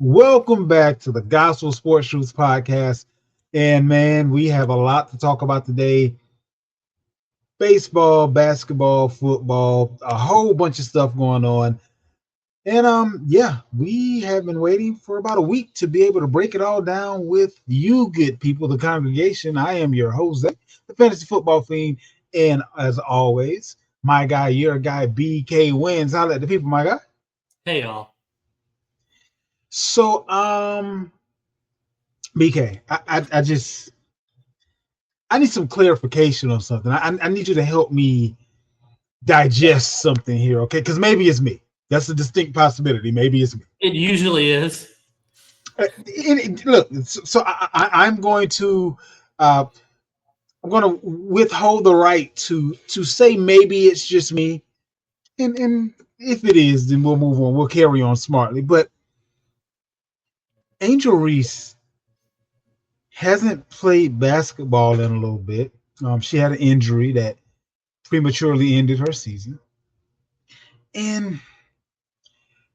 Welcome back to the Gospel Sports Truths Podcast. And man, we have a lot to talk about today. Baseball, basketball, football, a whole bunch of stuff going on. And yeah, we have been waiting for about a week to be able to break it all down with you good people, the congregation. I am your host, the fantasy football fiend, and as always, my guy, your guy, BK wins. Holla at the people, my guy. Hey y'all. So BK, I need some clarification on something. I need you to help me digest something here, okay? Because maybe it's me. That's a distinct possibility. Maybe it's me. It usually is. Look, so I'm going to uh, I'm going to withhold the right to say maybe it's just me, and if it is, then we'll move on. We'll carry on smartly. But Angel Reese hasn't played basketball in a little bit. She had an injury that prematurely ended her season. And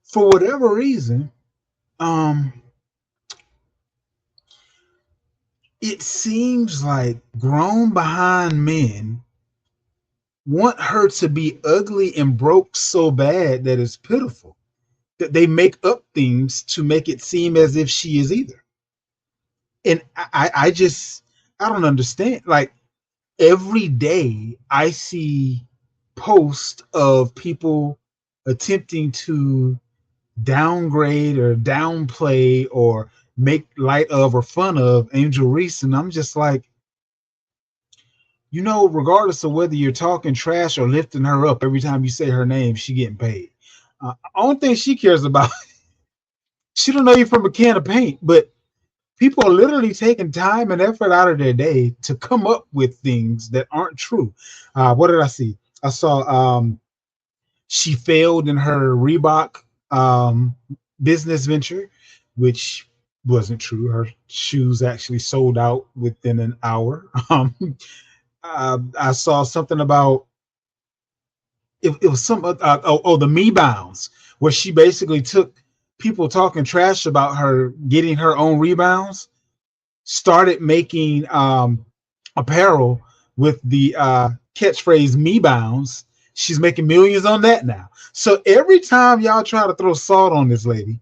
for whatever reason, um, it seems like grown behind men want her to be ugly and broke so bad that it's pitiful. That they make up things to make it seem as if she is either. And I don't understand. Like every day I see posts of people attempting to downgrade or downplay or make light of or fun of Angel Reese. And I'm just like, regardless of whether you're talking trash or lifting her up every time you say her name, she getting paid. Only thing she cares about, she don't know you from a can of paint, but people are literally taking time and effort out of their day to come up with things that aren't true. What did I see? I saw she failed in her Reebok business venture, which wasn't true. Her shoes actually sold out within an hour. I saw something about it was some the me bounds, where she basically took people talking trash about her getting her own rebounds, started making apparel with the catchphrase "me bounds." She's making millions on that now. So every time y'all try to throw salt on this lady,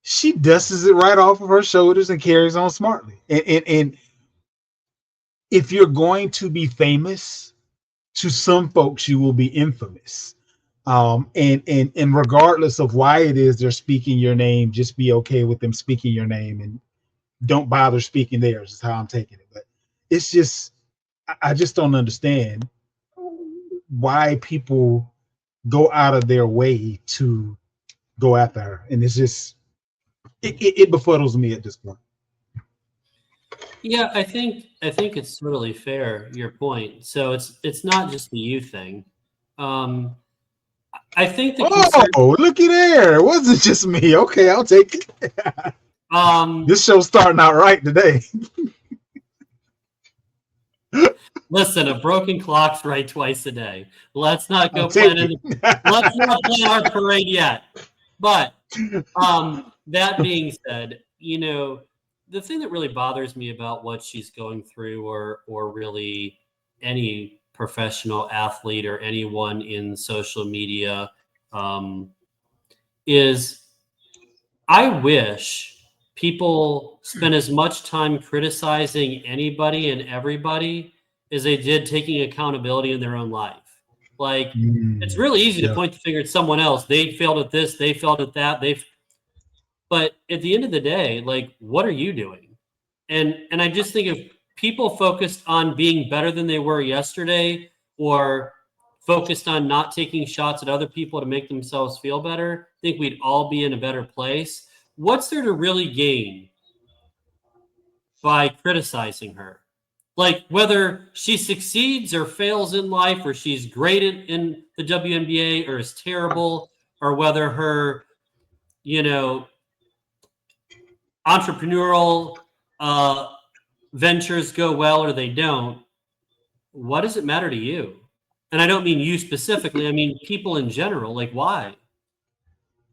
she dusts it right off of her shoulders and carries on smartly. And if you're going to be famous, to some folks, you will be infamous. And regardless of why it is they're speaking your name, just be okay with them speaking your name and don't bother speaking theirs. Is how I'm taking it. But it's just, I just don't understand why people go out of their way to go after her, and it's just it befuddles me at this point. Yeah, I think it's totally fair, your point. So it's not just the you thing. Um I think the concern Oh, looky there! It wasn't just me. Okay, I'll take it. um This show's starting out right today. listen, a broken clock's right twice a day. Let's not I'll go take planning it. let's not plan our parade yet. But that being said, the thing that really bothers me about what she's going through, or really any professional athlete or anyone in social media, um, is I wish people spent as much time criticizing anybody and everybody as they did taking accountability in their own life. Like, it's really easy to Yeah. point the finger at someone else. They failed at this, they failed at that, but at the end of the day, like, what are you doing? And I just think if people focused on being better than they were yesterday, or focused on not taking shots at other people to make themselves feel better, I think we'd all be in a better place. What's there to really gain by criticizing her? Like, whether she succeeds or fails in life, or she's great in the WNBA or is terrible, or whether her, you know, entrepreneurial uh, ventures go well or they don't, what does it matter to you? And I don't mean you specifically. I mean people in general. Like, why?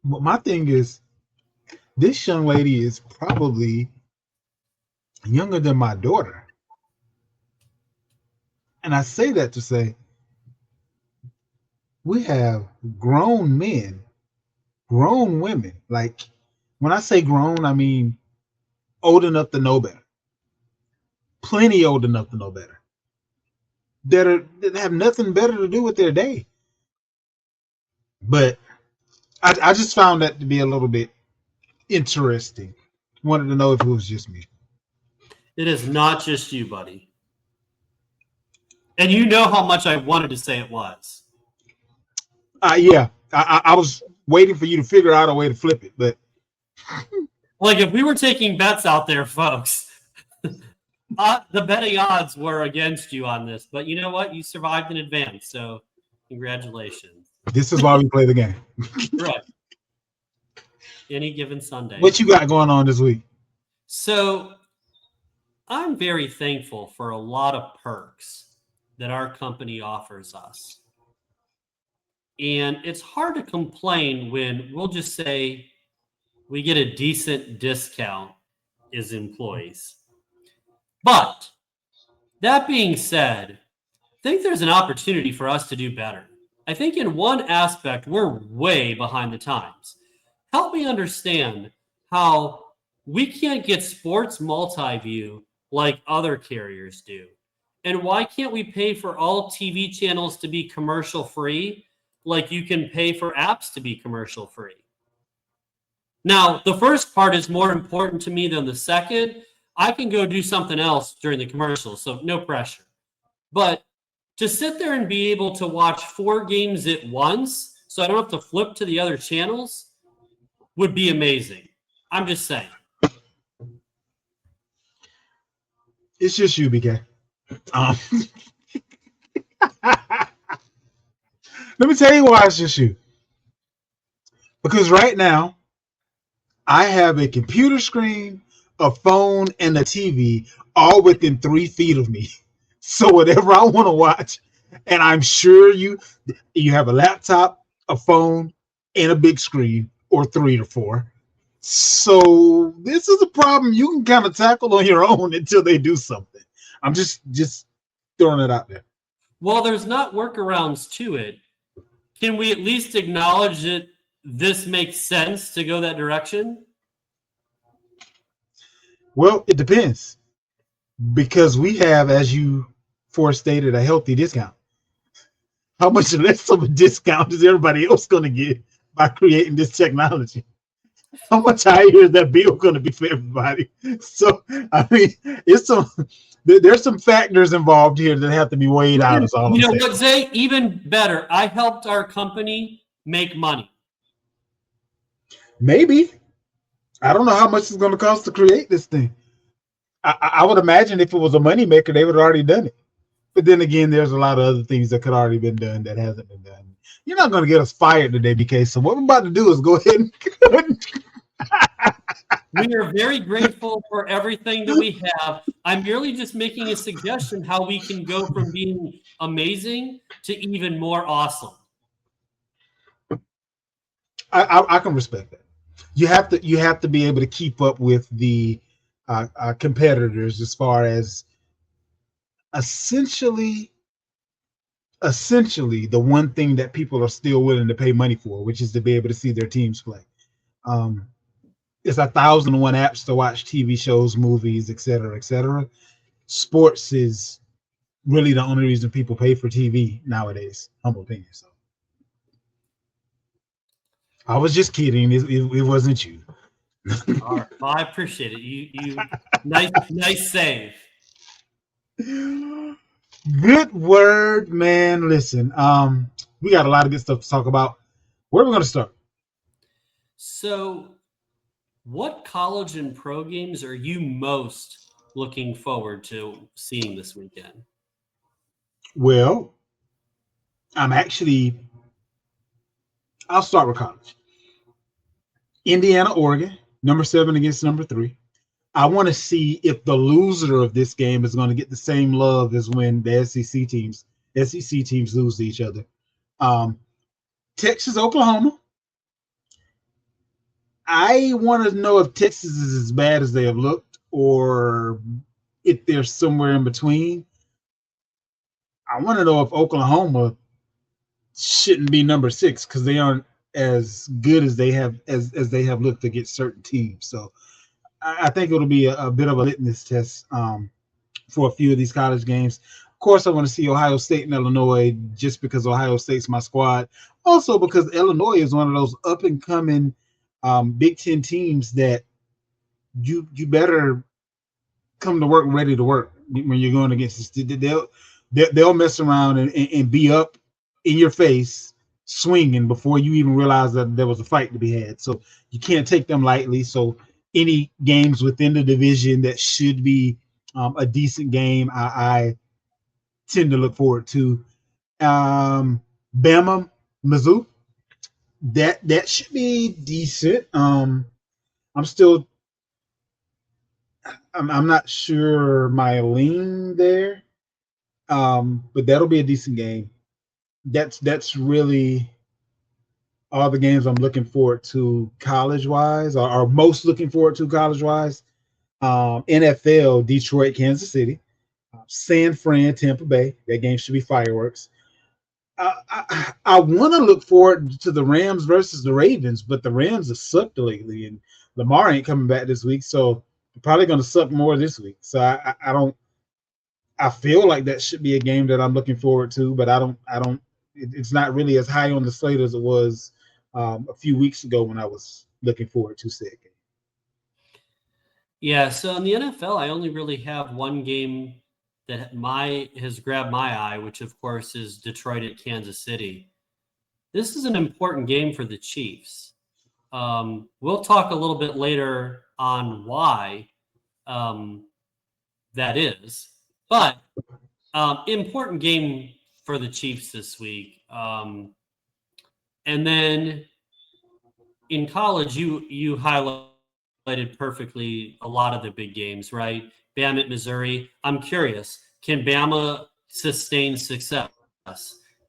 But my thing is, this young lady is probably younger than my daughter. And I say that to say we have grown men, grown women. Like when I say grown, I mean old enough to know better, plenty old enough to know better, that have nothing better to do with their day. But I just found that to be a little bit interesting. Wanted to know if it was just me. It is not just you, buddy. And you know how much I wanted to say it was. Yeah, I was waiting for you to figure out a way to flip it, but Like if we were taking bets out there, folks, the betting odds were against you on this. But you know what? You survived in advance, so congratulations. this is why we play the game. Right. Any given Sunday. What you got going on this week? So I'm very thankful for a lot of perks that our company offers us. And it's hard to complain when we'll just say we get a decent discount as employees. But that being said, I think there's an opportunity for us to do better. I think in one aspect, we're way behind the times. Help me understand how we can't get sports multi-view like other carriers do. And why can't we pay for all TV channels to be commercial free like you can pay for apps to be commercial free? Now, the first part is more important to me than the second. I can go do something else during the commercial, so no pressure. But to sit there and be able to watch 4 games at once so I don't have to flip to the other channels would be amazing. I'm just saying. It's just you, BK. Let me tell you why it's just you. Because right now, I have a computer screen, a phone, and a TV all within 3 feet of me. So whatever I want to watch, and I'm sure you have a laptop, a phone, and a big screen, or 3 to 4. So this is a problem you can kind of tackle on your own until they do something. I'm just throwing it out there. Well, there's not workarounds to it. Can we at least acknowledge that this makes sense to go that direction? Well, it depends. Because we have, as you forestated, a healthy discount. How much less of a discount is everybody else going to get by creating this technology? How much higher is that bill going to be for everybody? So, I mean, there's some factors involved here that have to be weighed out. Is all you I'm know saying. what, Zay? Even better, I helped our company make money. Maybe. I don't know how much it's going to cost to create this thing. I would imagine if it was a moneymaker, they would have already done it. But then again, there's a lot of other things that could already been done that hasn't been done. You're not going to get us fired today, BK. So what we're about to do is go ahead and We are very grateful for everything that we have. I'm merely just making a suggestion how we can go from being amazing to even more awesome. I can respect that. You have to be able to keep up with the competitors as far as essentially the one thing that people are still willing to pay money for, which is to be able to see their teams play. It's 1,001 apps to watch TV shows, movies, etc., etc. Sports is really the only reason people pay for TV nowadays. Humble opinion. So I was just kidding. It wasn't you. All right. Well, I appreciate it. You nice save. Good word, man. Listen, we got a lot of good stuff to talk about. Where are we going to start? So, what college and pro games are you most looking forward to seeing this weekend? Well, I'll start with college. Indiana, Oregon, number 7 against number 3. I want to see if the loser of this game is going to get the same love as when the SEC teams lose to each other. Texas, Oklahoma. I want to know if Texas is as bad as they have looked, or if they're somewhere in between. I want to know if Oklahoma shouldn't be number 6 because they aren't as good as they have looked against certain teams. So I think it'll be a bit of a litmus test for a few of these college games. Of course, I want to see Ohio State and Illinois just because Ohio State's my squad. Also, because Illinois is one of those up and coming Big Ten teams that you better come to work ready to work when you're going against this. They'll mess around and be up in your face swinging before you even realize that there was a fight to be had. So you can't take them lightly. So any games within the division that should be a decent game, I tend to look forward to. Bama, Mizzou, that should be decent. I'm still I'm not sure my lean there, but that'll be a decent game. That's really all the games I'm looking forward to college wise, or most looking forward to college wise. NFL, Detroit, Kansas City, San Fran, Tampa Bay. That game should be fireworks. I want to look forward to the Rams versus the Ravens, but the Rams have sucked lately, and Lamar ain't coming back this week, so they're probably going to suck more this week. So I don't. I feel like that should be a game that I'm looking forward to, but I don't. It's not really as high on the slate as it was a few weeks ago when I was looking forward to said game. Yeah, so in the NFL, I only really have one game that has grabbed my eye, which of course is Detroit at Kansas City. This is an important game for the Chiefs. We'll talk a little bit later on why that is, but important game for the Chiefs this week. And then in college, you highlighted perfectly a lot of the big games, right? Bama at Missouri. I'm curious, can Bama sustain success?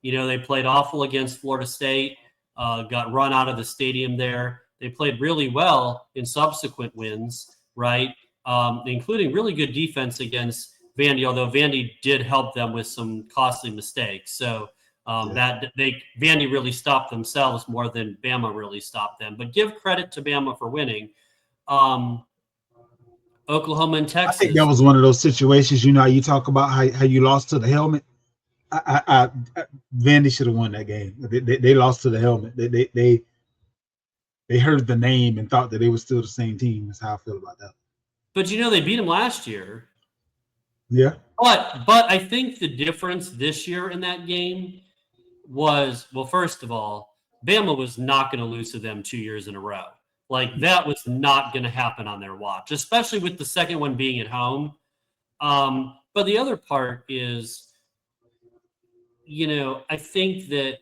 You know, they played awful against Florida State, got run out of the stadium there. They played really well in subsequent wins, right? Including really good defense against Vandy, although Vandy did help them with some costly mistakes. So Vandy really stopped themselves more than Bama really stopped them. But give credit to Bama for winning. Oklahoma and I think that Texas. was one of those situations. You know, you talk about how you lost to the helmet. Vandy should have won that game. They lost to the helmet. They heard the name and thought that they were still the same team. That's how I feel about that. But you know, they beat them last year. Yeah. But I think the difference this year in that game was, well, first of all, Bama was not going to lose to them 2 years in a row. Like, that was not going to happen on their watch, especially with the second one being at home. But the other part is, you know, I think that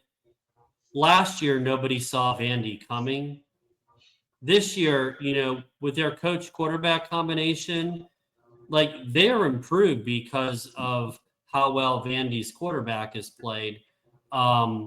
last year nobody saw Vandy coming. This year, you know, with their coach quarterback combination, like, they're improved because of how well Vandy's quarterback has played. But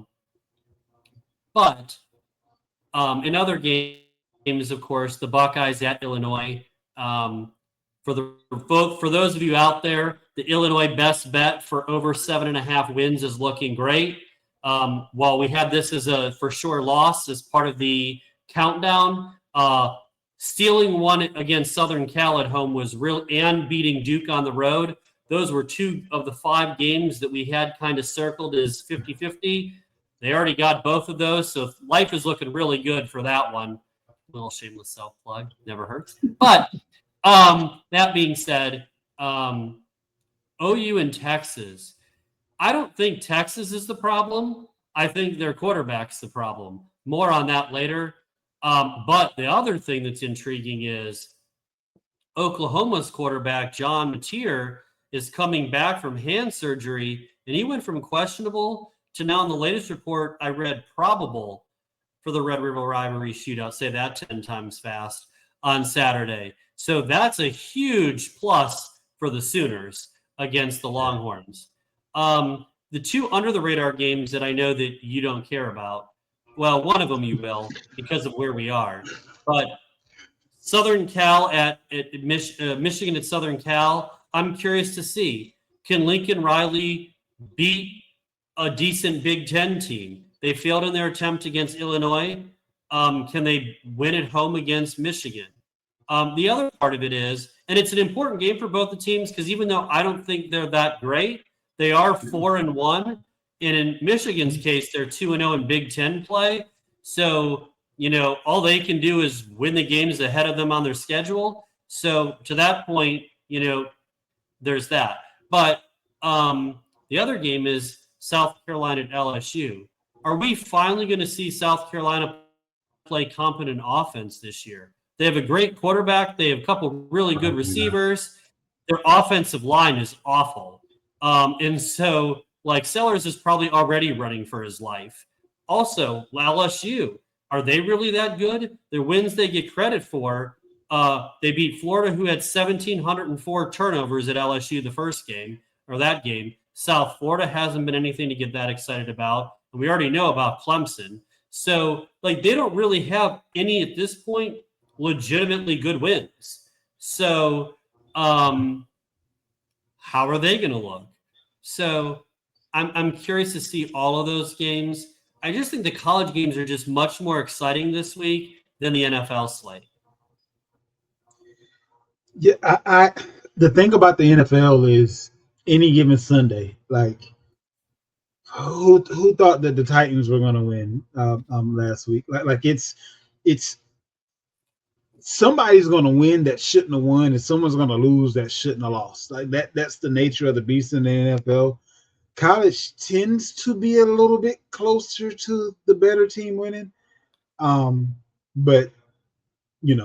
in other games, of course, the Buckeyes at Illinois. For those of you out there, the Illinois best bet for over 7.5 wins is looking great. While we have this as a for sure loss as part of the countdown, stealing one against Southern Cal at home was real, and beating Duke on the road. Those were 2 of the 5 games that we had kind of circled as 50-50. They already got both of those, so life is looking really good for that one. Little shameless self-plug, never hurts. But that being said, OU and Texas, I don't think Texas is the problem. I think their quarterback's the problem. More on that later. But the other thing that's intriguing is Oklahoma's quarterback, John Mateer, is coming back from hand surgery, and he went from questionable to now in the latest report I read probable for the Red River Rivalry shootout. Say that 10 times fast on Saturday. So that's a huge plus for the Sooners against the Longhorns. The 2 under-the-radar games that I know that you don't care about, well, one of them you will because of where we are. But Southern Cal at Michigan at Southern Cal, I'm curious to see, can Lincoln Riley beat a decent Big Ten team? They failed in their attempt against Illinois. Can they win at home against Michigan? The other part of it is, and it's an important game for both the teams because even though I don't think they're that great, they are 4-1. And in Michigan's case, they're 2-0 in Big Ten play. So, all they can do is win the games ahead of them on their schedule. So to that point, there's that. But the other game is South Carolina at LSU. Are we finally going to see South Carolina play competent offense this year? They have a great quarterback. They have a couple really good receivers. Their offensive line is awful. And so, Sellers is probably already running for his life. Also, LSU, are they really that good? Their wins they get credit for. They beat Florida, who had 1,704 turnovers at LSU the first game, or that game. South Florida hasn't been anything to get that excited about. And we already know about Clemson. So, they don't really have any at this point legitimately good wins. So, how are they going to look? So, I'm curious to see all of those games. I just think the college games are just much more exciting this week than the NFL slate. Yeah, I the thing about the NFL is any given Sunday, who thought that the Titans were going to win last week? It's somebody's going to win that shouldn't have won, and someone's going to lose that shouldn't have lost. That's the nature of the beast in the NFL. College tends to be a little bit closer to the better team winning, but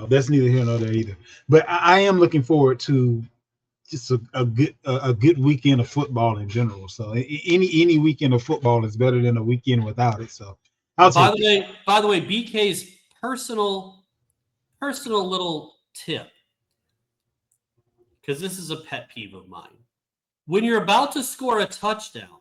that's neither here nor there either. But I am looking forward to just a good weekend of football in general. So any weekend of football is better than a weekend without it. So by the way, BK's personal little tip, because this is a pet peeve of mine. When you're about to score a touchdown,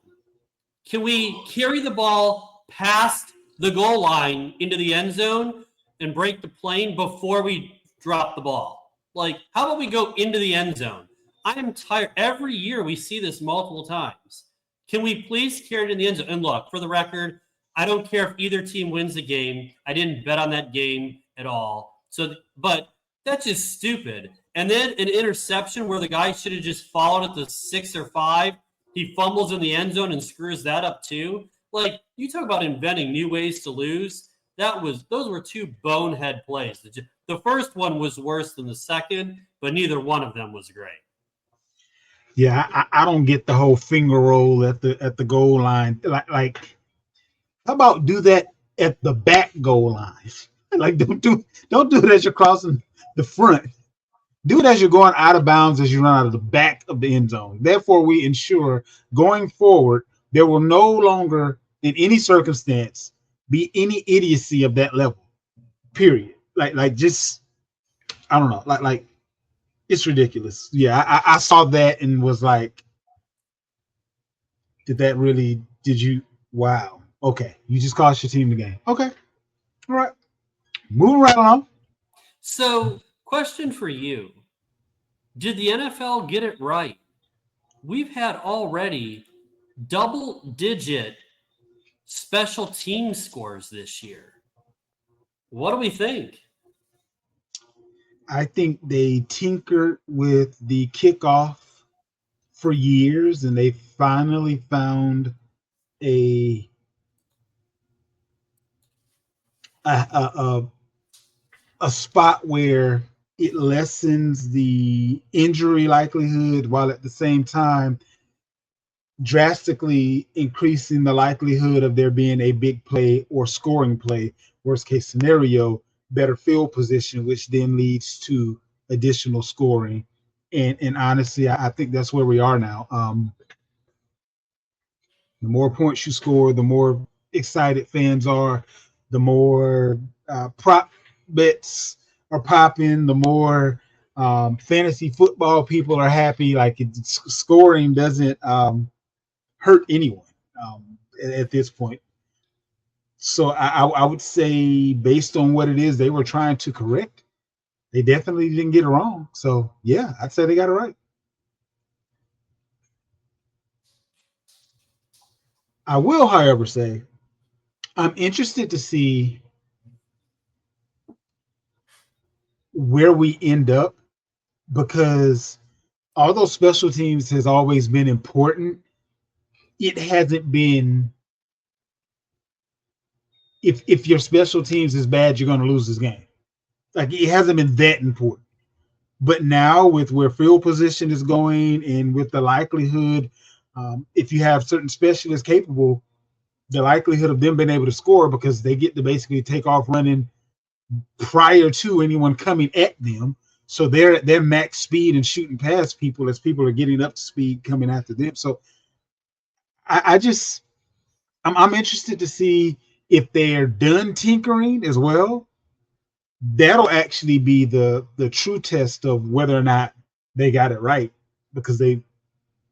can we carry the ball past the goal line into the end zone and break the plane before we drop the ball? How about we go into the end zone? I am tired. Every year we see this multiple times. Can we please carry it in the end zone? And look, for the record, I don't care if either team wins the game. I didn't bet on that game at all. But that's just stupid. And then an interception where the guy should have just followed at the 6 or 5. He fumbles in the end zone and screws that up too. You talk about inventing new ways to lose. Those were two bonehead plays. The first one was worse than the second, but neither one of them was great. Yeah, I don't get the whole finger roll at the goal line. How about do that at the back goal line? Don't do it as you're crossing the front. Do it as you're going out of bounds as you run out of the back of the end zone. Therefore, we ensure going forward there will no longer, in any circumstance, be any idiocy of that level. Period. Just I don't know. It's ridiculous. Yeah, I saw that and was like, did you? Wow. Okay, you just cost your team the game. Okay, all right. Moving right along. So, question for you. Did the NFL get it right? We've had already double-digit special team scores this year. What do we think? I think they tinkered with the kickoff for years, and they finally found a spot where it lessens the injury likelihood while at the same time drastically increasing the likelihood of there being a big play or scoring play. Worst case scenario, better field position, which then leads to additional scoring. And honestly, I think that's where we are now. The more points you score, the more excited fans are, the more prop bets are popping, the more fantasy football people are happy. Scoring doesn't hurt anyone at this point. So I would say, based on what it is they were trying to correct, they definitely didn't get it wrong. So yeah, I'd say they got it right. I will, however, say I'm interested to see where we end up, because although special teams has always been important, it hasn't been. If your special teams is bad, you're going to lose this game. Like, it hasn't been that important. But now, with where field position is going, and with the likelihood, if you have certain specialists capable, the likelihood of them being able to score, because they get to basically take off running prior to anyone coming at them. So they're at their max speed and shooting past people as people are getting up to speed coming after them. So I just I'm interested to see if they're done tinkering as well. That'll actually be the true test of whether or not they got it right, because they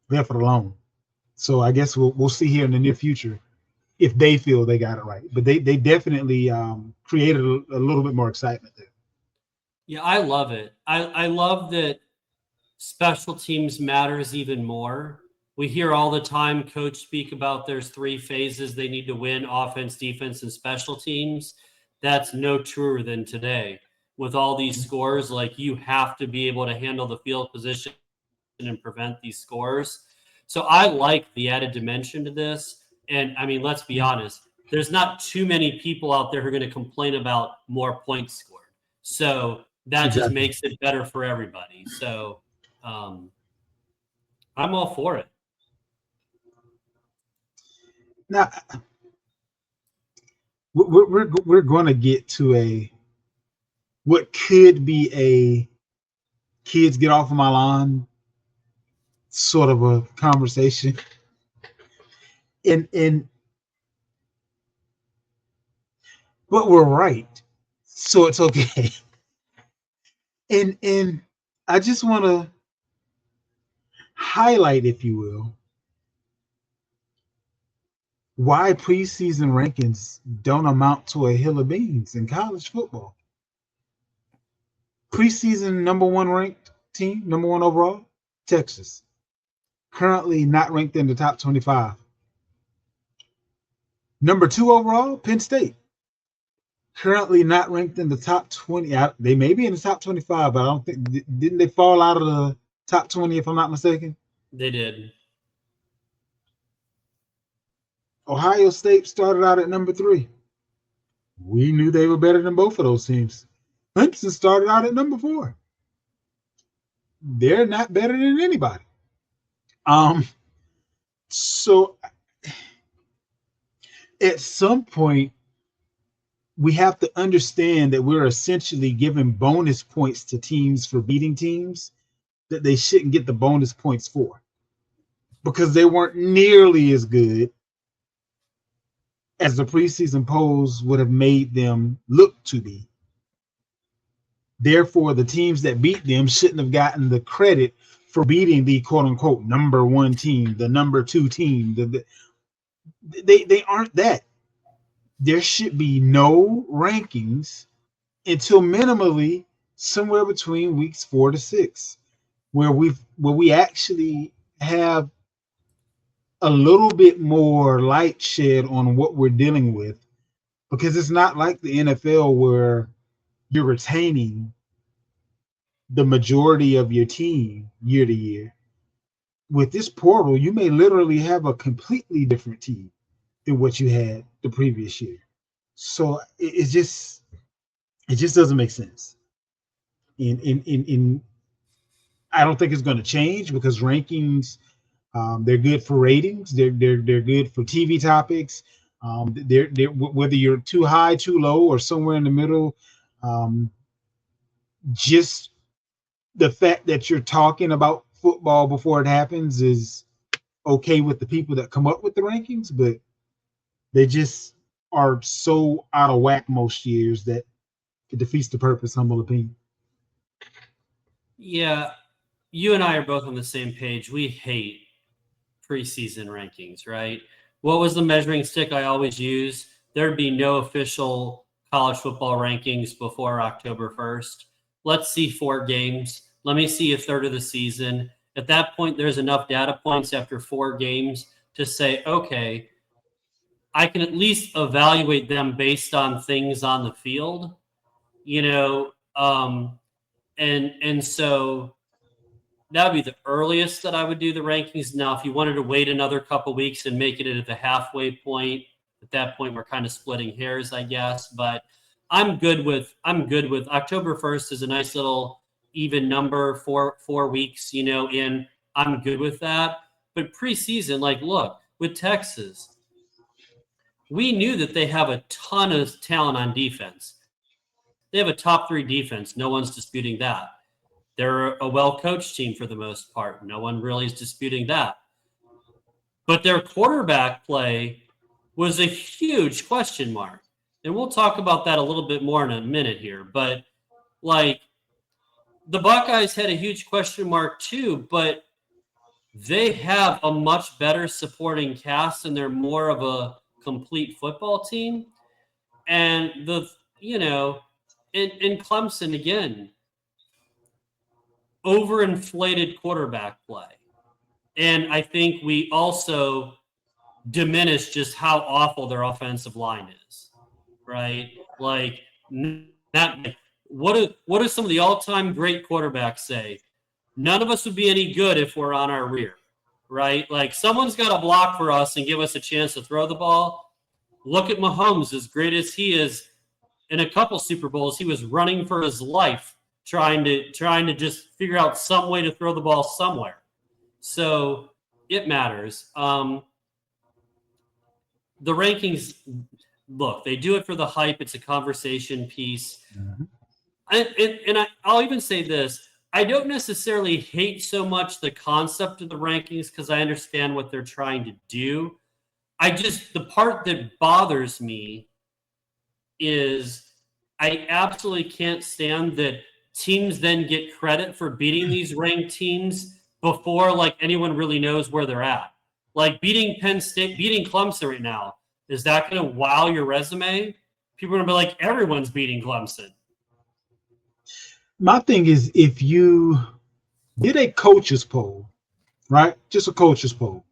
left it alone. So I guess we'll see here in the near future if they feel they got it right. But they definitely created a little bit more excitement there. Yeah, I love it. I love that special teams matters even more. We hear all the time coach speak about there's three phases they need to win: offense, defense, and special teams. That's no truer than today. With all these scores, like, you have to be able to handle the field position and prevent these scores. So I like the added dimension to this. And I mean, let's be honest, there's not too many people out there who are going to complain about more points scored. So that just Exactly. makes it better for everybody. So um, I'm all for it. Now we're going to get to a what could be a kids get off of my lawn sort of a conversation, and but we're right, so it's okay. And I just want to highlight, if you will, why preseason rankings don't amount to a hill of beans in college football. Preseason number one ranked team, number one overall, Texas. Currently not ranked in the top 25. Number two overall, Penn State. Currently not ranked in the top 20. They may be in the top 25, but I don't think, didn't they fall out of the top 20, if I'm not mistaken? They did. Ohio State started out at number three. We knew they were better than both of those teams. Clemson started out at number four. They're not better than anybody. Um, so at some point, we have to understand that we're essentially giving bonus points to teams for beating teams that they shouldn't get the bonus points for, because they weren't nearly as good as the preseason polls would have made them look to be. Therefore, the teams that beat them shouldn't have gotten the credit for beating the quote unquote number one team, the number two team. They aren't that. There should be no rankings until minimally somewhere between weeks 4 to 6, where we actually have a little bit more light shed on what we're dealing with, because it's not like the NFL where you're retaining the majority of your team year to year. With this portal, you may literally have a completely different team than what you had the previous year. So it just doesn't make sense. In I don't think it's going to change, because rankings, they're good for ratings. They're good for TV topics. They're whether you're too high, too low, or somewhere in the middle. Um, just the fact that you're talking about football before it happens is okay with the people that come up with the rankings, but they just are so out of whack most years that it defeats the purpose, humble opinion. Yeah, you and I are both on the same page. We hate preseason rankings, right? What was the measuring stick I always use? there'd be no official college football rankings before October 1st. Let's see 4 games. Let me see a third of the season. At that point, there's enough data points after 4 games to say, okay, I can at least evaluate them based on things on the field, and so that would be the earliest that I would do the rankings. Now, if you wanted to wait another couple weeks and make it at the halfway point, at that point we're kind of splitting hairs, I guess. But I'm good with October 1st is a nice little even number for 4 weeks, and I'm good with that. But preseason, look, with Texas, we knew that they have a ton of talent on defense. They have a top 3 defense. No one's disputing that. They're a well-coached team for the most part. No one really is disputing that. But their quarterback play was a huge question mark. And we'll talk about that a little bit more in a minute here. But, the Buckeyes had a huge question mark too, but they have a much better supporting cast and they're more of a complete football team. And in Clemson, again, overinflated quarterback play. And I think we also diminish just how awful their offensive line is, right? What do some of the all-time great quarterbacks say? None of us would be any good if we're on our rear, right? Someone's got to block for us and give us a chance to throw the ball. Look at Mahomes, as great as he is. In a couple Super Bowls, he was running for his life, trying to just figure out some way to throw the ball somewhere. So it matters. The rankings, look, they do it for the hype. It's a conversation piece. Mm-hmm. I'll even say this. I don't necessarily hate so much the concept of the rankings because I understand what they're trying to do. The part that bothers me is I absolutely can't stand that teams then get credit for beating these ranked teams before anyone really knows where they're at. Beating Penn State, beating Clemson right now, is that going to wow your resume? People are going to be like, everyone's beating Clemson. My thing is, if you did a coaches poll, right? Just a coaches poll,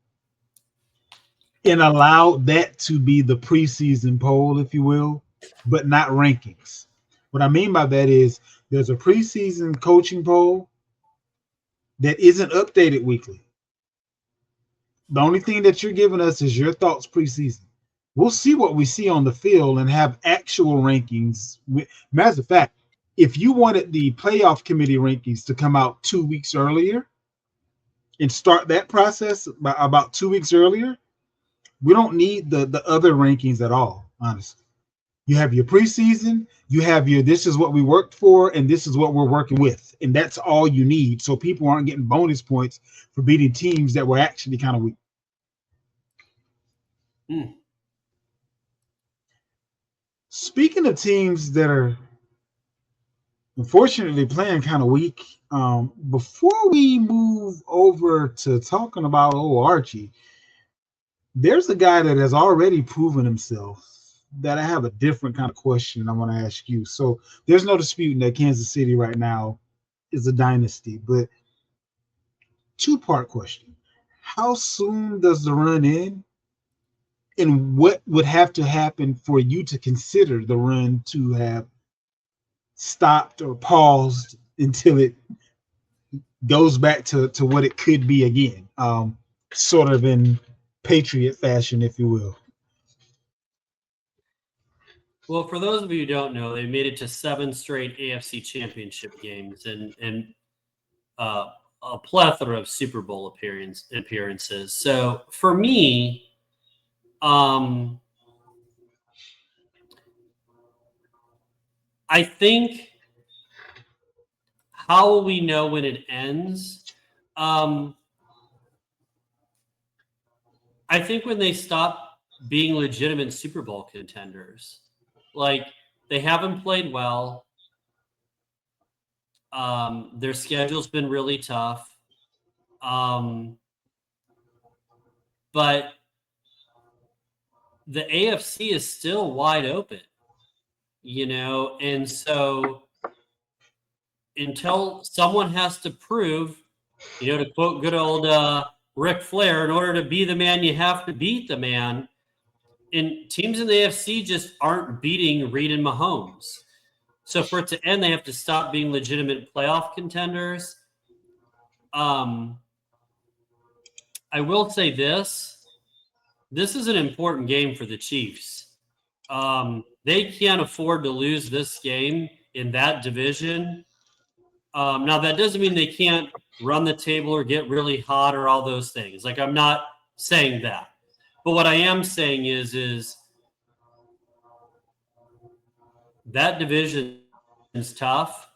and allow that to be the preseason poll, if you will, but not rankings. What I mean by that is there's a preseason coaching poll that isn't updated weekly. The only thing that you're giving us is your thoughts preseason. We'll see what we see on the field and have actual rankings. Matter of fact, if you wanted the playoff committee rankings to come out 2 weeks earlier and start that process about 2 weeks earlier, we don't need the other rankings at all, honestly. You have your preseason, you have your this is what we worked for, and this is what we're working with. And that's all you need. So people aren't getting bonus points for beating teams that were actually kind of weak. Speaking of teams that are unfortunately playing kind of weak, before we move over to talking about Archie, there's a guy that has already proven himself that I have a different kind of question I want to ask you. So there's no disputing that Kansas City right now is a dynasty, but 2-part question. How soon does the run end? And what would have to happen for you to consider the run to have stopped or paused until it goes back to what it could be again, sort of in Patriot fashion, if you will? Well, for those of you who don't know, they made it to 7 straight AFC Championship games and a plethora of Super Bowl appearances. So for me, I think how will we know when it ends? I think when they stop being legitimate Super Bowl contenders. They haven't played well. Their schedule's been really tough. But the AFC is still wide open, and so until someone has to prove, to quote good old Ric Flair, in order to be the man, you have to beat the man. And teams in the AFC just aren't beating Reed and Mahomes. So for it to end, they have to stop being legitimate playoff contenders. I will say this. This is an important game for the Chiefs. They can't afford to lose this game in that division. Now, that doesn't mean they can't run the table or get really hot or all those things. Like, I'm not saying that. But what I am saying is that division is tough.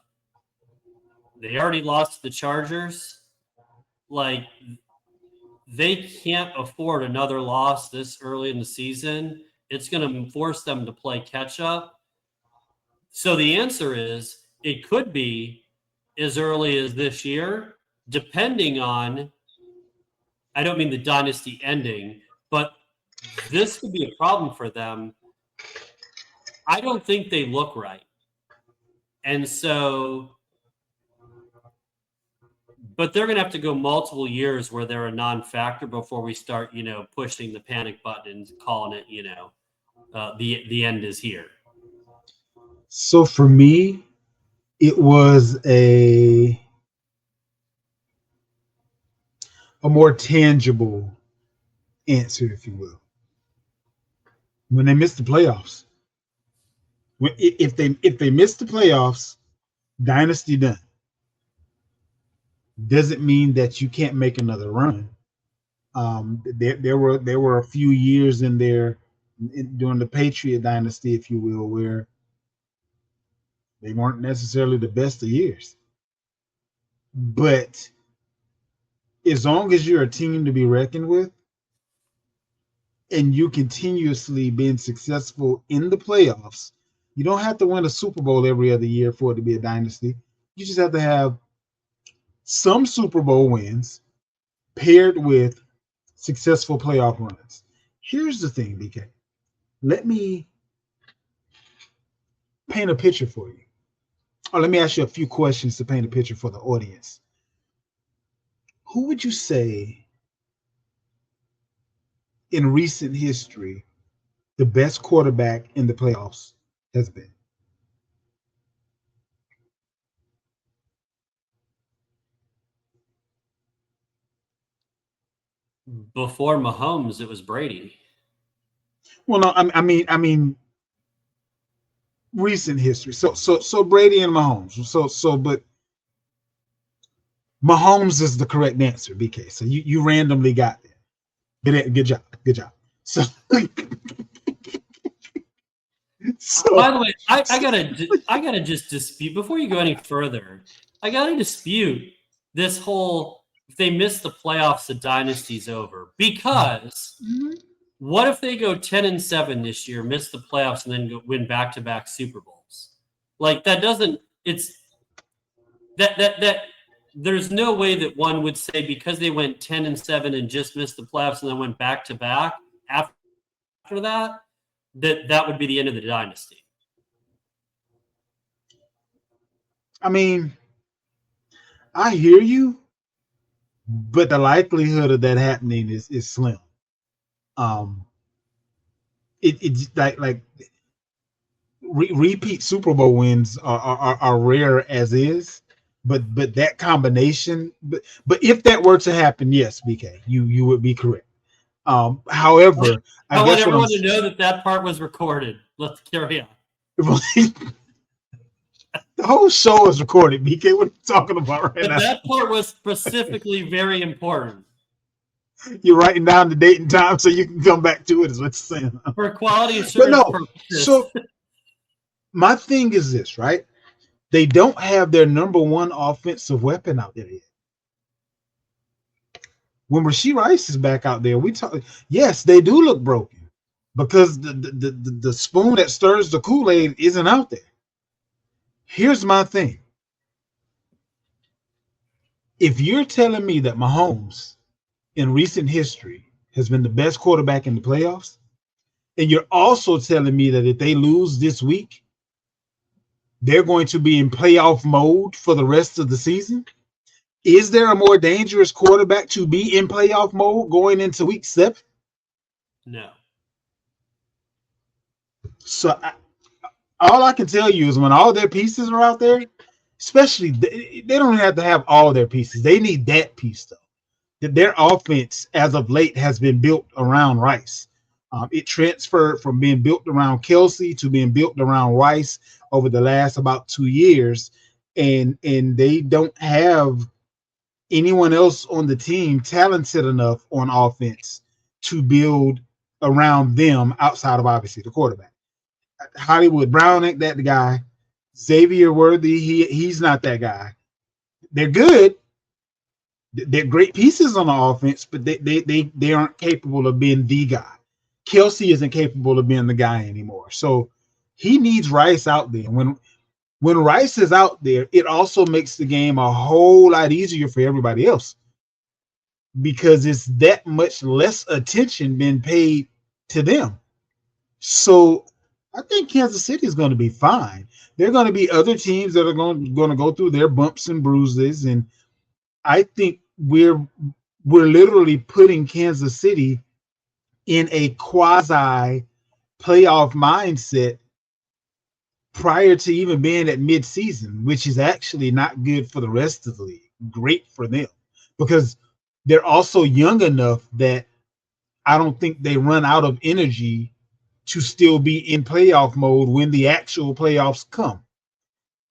They already lost to the Chargers. Like, they can't afford another loss this early in the season. It's going to force them to play catch up. So the answer is it could be as early as this year, depending on, I don't mean the dynasty ending, but this could be a problem for them. I don't think they look right. And so, but they're going to have to go multiple years where they're a non-factor before we start, pushing the panic button and calling it, the end is here. So for me, it was a more tangible answer, if you will. When they missed the playoffs, if they miss the playoffs, dynasty done. Doesn't mean that you can't make another run. There were a few years in there during the Patriot dynasty, if you will, where they weren't necessarily the best of years. But as long as you're a team to be reckoned with, and you continuously being successful in the playoffs, you don't have to win a Super Bowl every other year for it to be a dynasty. You just have to have some Super Bowl wins paired with successful playoff runs. Here's the thing, BK. Let me paint a picture for you. Or let me ask you a few questions to paint a picture for the audience. Who would you say in recent history the best quarterback in the playoffs has been? Before Mahomes, it was Brady. Well, no, I mean, recent history. So Brady and Mahomes. But Mahomes is the correct answer, BK. So you randomly got there. Good job. So, by the way, I gotta just dispute before you go any further. I gotta dispute this whole if they miss the playoffs, the dynasty's over. Because what if they go 10-7 this year, miss the playoffs, and then win back-to-back Super Bowls? Like that doesn't. It's that. There's no way that one would say because they went 10-7 and just missed the playoffs and then went back-to-back after that would be the end of the dynasty. I mean, I hear you, but the likelihood of that happening is slim. It's like repeat Super Bowl wins are rare as is, but that combination, but if that were to happen, yes, BK, you would be correct. However, I want everyone to know that part was recorded. Let's carry on. The whole show is recorded, BK. What are you talking about right now? That part was specifically very important. You're writing down the date and time so you can come back to it, is what you're saying. For quality assurance purposes. So my thing is this, right? They don't have their number one offensive weapon out there yet. When Rashee Rice is back out there, we talk. Yes, they do look broken because the spoon that stirs the Kool-Aid isn't out there. Here's my thing. If you're telling me that Mahomes in recent history has been the best quarterback in the playoffs, And you're also telling me that if they lose this week, they're going to be in playoff mode for the rest of the season. Is there a more dangerous quarterback to be in playoff mode going into week 7? No. So all I can tell you is when all their pieces are out there, especially they don't have to have all their pieces. They need that piece though. That their offense as of late has been built around Rice. It transferred from being built around Kelsey to being built around Rice over the last about 2 years, and they don't have anyone else on the team talented enough on offense to build around them outside of obviously the quarterback. Hollywood Brown ain't that the guy. Xavier Worthy, he's not that guy. They're good. They're great pieces on the offense, but they aren't capable of being the guy. Kelsey isn't capable of being the guy anymore. So he needs Rice out there. When Rice is out there, it also makes the game a whole lot easier for everybody else because it's that much less attention being paid to them. So I think Kansas City is going to be fine. There are going to be other teams that are going to go through their bumps and bruises, and I think we're literally putting Kansas City in a quasi playoff mindset prior to even being at mid-season, which is actually not good for the rest of the league. Great for them because they're also young enough that I don't think they run out of energy to still be in playoff mode when the actual playoffs come.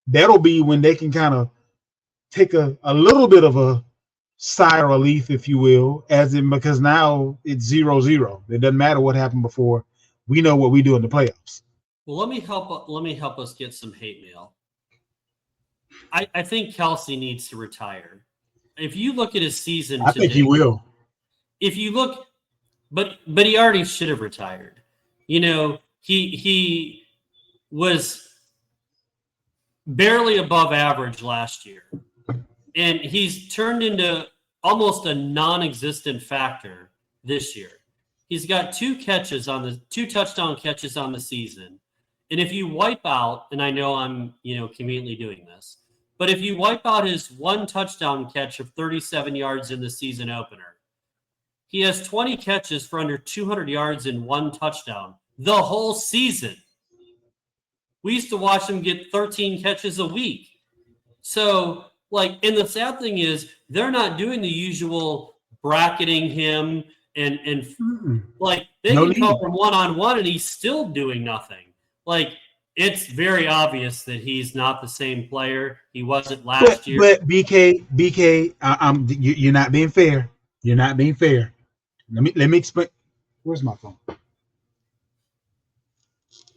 That'll be when they can kind of take a little bit of a sigh of relief, if you will, as in because now it's 0-0. It doesn't matter what happened before. We know what we do in the playoffs. Well, let me help us get some hate mail. I think Kelsey needs to retire. If you look at his season I think he will. If you look, but he already should have retired. You know, he was barely above average last year. And he's turned into almost a non-existent factor this year. He's got two touchdown catches on the season. And if you wipe out, and I know I'm, conveniently doing this, but if you wipe out his one touchdown catch of 37 yards in the season opener, he has 20 catches for under 200 yards and one touchdown the whole season. We used to watch him get 13 catches a week. So, and the sad thing is they're not doing the usual bracketing him and they can come from one-on-one and he's still doing nothing. It's very obvious that he's not the same player he wasn't last year. But BK, you're not being fair. You're not being fair. Let me explain. Where's my phone? I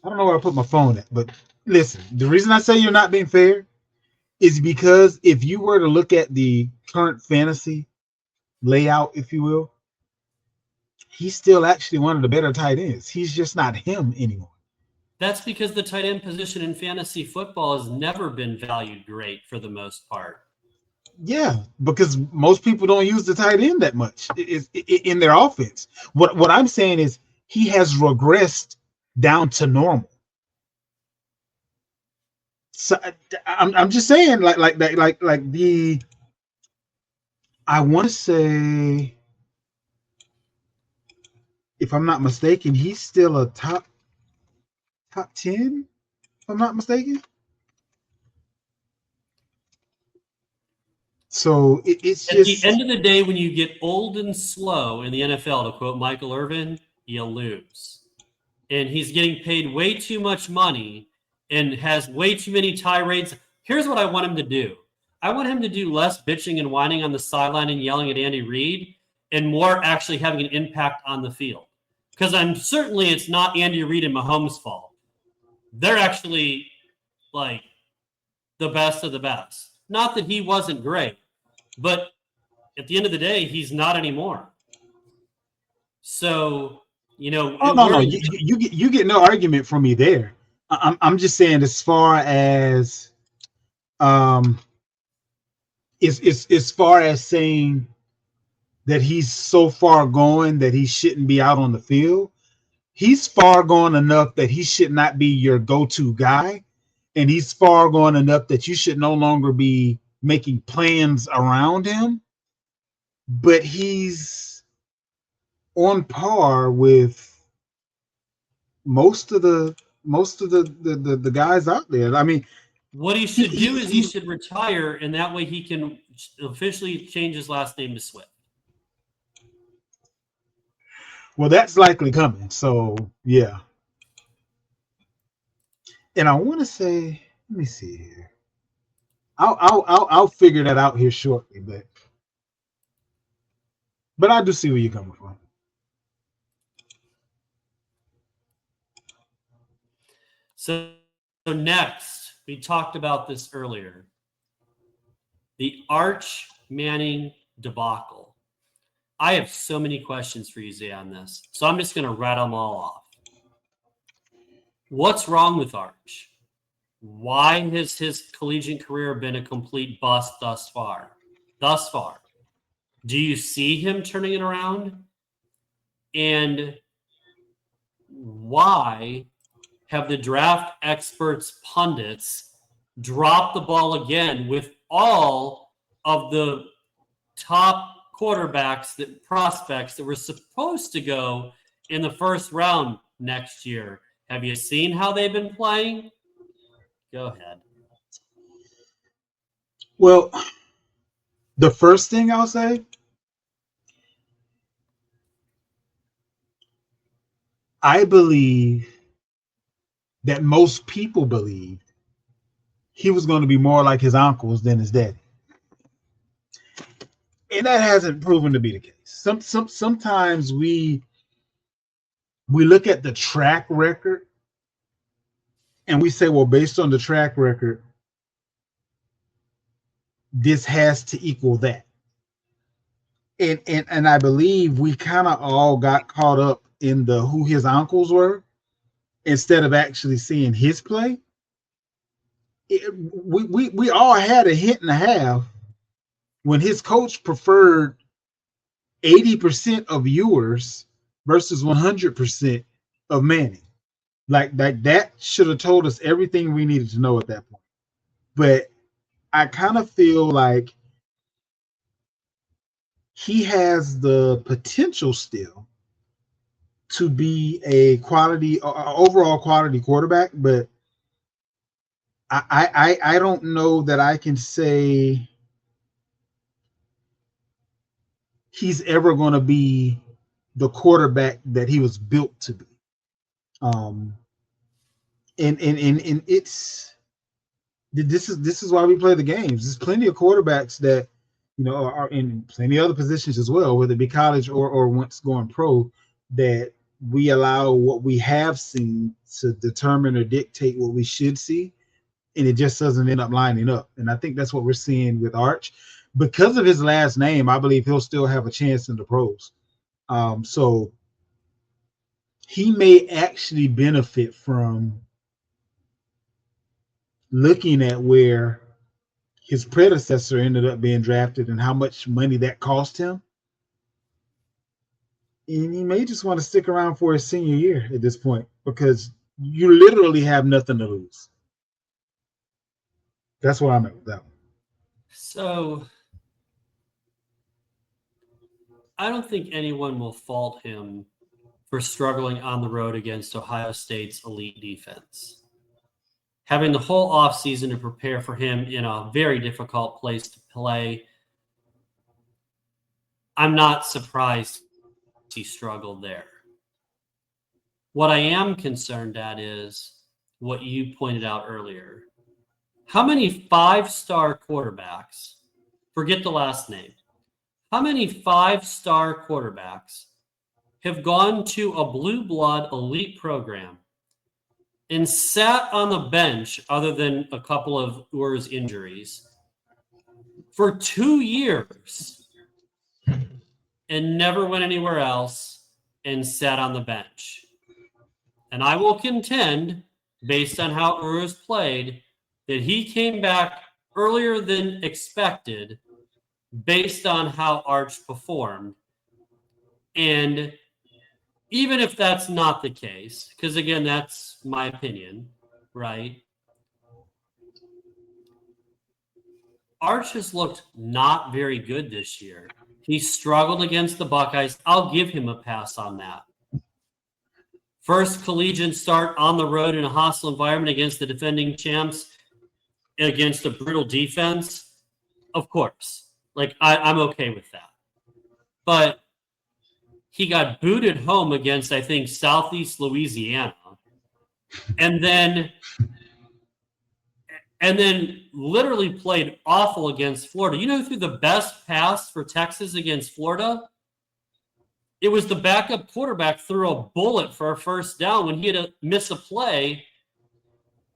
don't know where I put my phone at, but listen, the reason I say you're not being fair is because if you were to look at the current fantasy layout, if you will, he's still actually one of the better tight ends. He's just not him anymore. That's because the tight end position in fantasy football has never been valued great for the most part. Yeah, because most people don't use the tight end that much in their offense. What I'm saying is he has regressed down to normal. So I'm just saying like the I want to say, if I'm not mistaken, he's still a top 10, if I'm not mistaken. So it's at just the end of the day, when you get old and slow in the NFL, to quote Michael Irvin, you lose. And he's getting paid way too much money and has way too many tirades. Here's what I want him to do. I want him to do less bitching and whining on the sideline and yelling at Andy Reid and more actually having an impact on the field. Because it's not Andy Reid and Mahomes' fault. They're actually the best of the best. Not that he wasn't great, but at the end of the day, he's not anymore. So, no, you get no argument from me there. I'm just saying, as far as as far as saying that he's so far gone that he shouldn't be out on the field, he's far gone enough that he should not be your go-to guy, and he's far gone enough that you should no longer be making plans around him. But he's on par with most of the guys out there. I mean, What he he, should he, do is he he should retire, and that way he can officially change his last name to Swift. well, that's likely coming. So yeah, and I want to say, let me see here. I'll figure that out here shortly, but I do see where you're coming from. So next, we talked about this earlier. The Arch Manning debacle. I have so many questions for you, Zay, on this. So I'm just going to rattle them all off. What's wrong with Arch? Why has his collegiate career been a complete bust thus far? Do you see him turning it around? And why have the draft experts, pundits, dropped the ball again with all of the top prospects that were supposed to go in the first round next year? Have you seen how they've been playing? Go ahead. Well, the first thing I'll say, I believe that most people believed he was going to be more like his uncles than his daddy. And that hasn't proven to be the case. Sometimes we look at the track record and we say, well, based on the track record, this has to equal that. And I believe we kind of all got caught up in the who his uncles were instead of actually seeing his play. We all had a hint and a half when his coach preferred 80% of yours versus 100% of Manning. Like that should have told us everything we needed to know at that point. But I kind of feel like he has the potential still to be a quality, overall quality quarterback, but I don't know that I can say he's ever going to be the quarterback that he was built to be. Um, and it's this is why we play the games. There's plenty of quarterbacks that are in plenty of other positions as well, whether it be college or once going pro, that we allow what we have seen to determine or dictate what we should see, and it just doesn't end up lining up. And I think that's what we're seeing with Arch. Because of his last name, I believe he'll still have a chance in the pros. So he may actually benefit from looking at where his predecessor ended up being drafted and how much money that cost him. And he may just want to stick around for his senior year at this point because you literally have nothing to lose. That's where I'm at with that one. So I don't think anyone will fault him for struggling on the road against Ohio State's elite defense. Having the whole offseason to prepare for him in a very difficult place to play, I'm not surprised he struggled there. What I am concerned at is what you pointed out earlier. How many five-star quarterbacks, forget the last name, how many five-star quarterbacks have gone to a blue blood elite program and sat on the bench, other than a couple of Ur's injuries, for 2 years and never went anywhere else and sat on the bench? And I will contend, based on how Ur has played, that he came back earlier than expected based on how Arch performed. And even if that's not the case, because again, that's my opinion, right? Arch has looked not very good this year. He struggled against the Buckeyes. I'll give him a pass on that. First collegiate start on the road in a hostile environment against the defending champs, against a brutal defense. Of course. Like, I'm okay with that. But he got booted home against, I think, Southeast Louisiana. And then literally played awful against Florida. You know who threw the best pass for Texas against Florida? It was the backup quarterback threw a bullet for a first down when he had to miss a play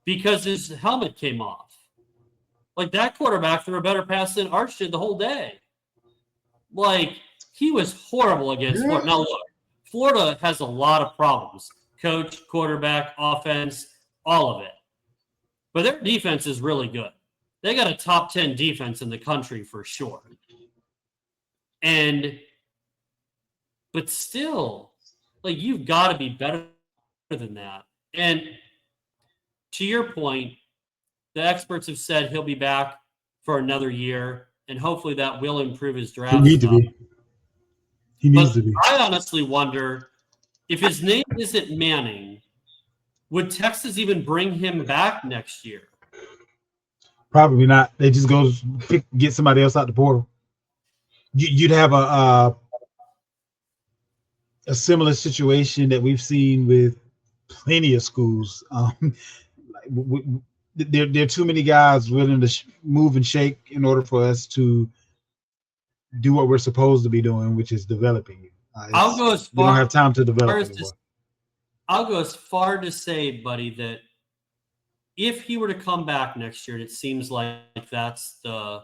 because his helmet came off. Like, that quarterback threw a better pass than Arch did the whole day. Like, he was horrible against Florida. Now, look, Florida has a lot of problems. Coach, quarterback, offense, all of it. But their defense is really good. They got a top 10 defense in the country for sure. But still, like, you've got to be better than that. And to your point, the experts have said he'll be back for another year, and hopefully that will improve his draft. He needs to be. He needs to be. I honestly wonder if his name isn't Manning, would Texas even bring him back next year? Probably not. They just go get somebody else out the portal. You'd have a similar situation that we've seen with plenty of schools. There are too many guys willing to move and shake in order for us to do what we're supposed to be doing, which is developing. I'll go as far. We don't have time to develop. I'll go as far to say, buddy, that if he were to come back next year, it seems like that's the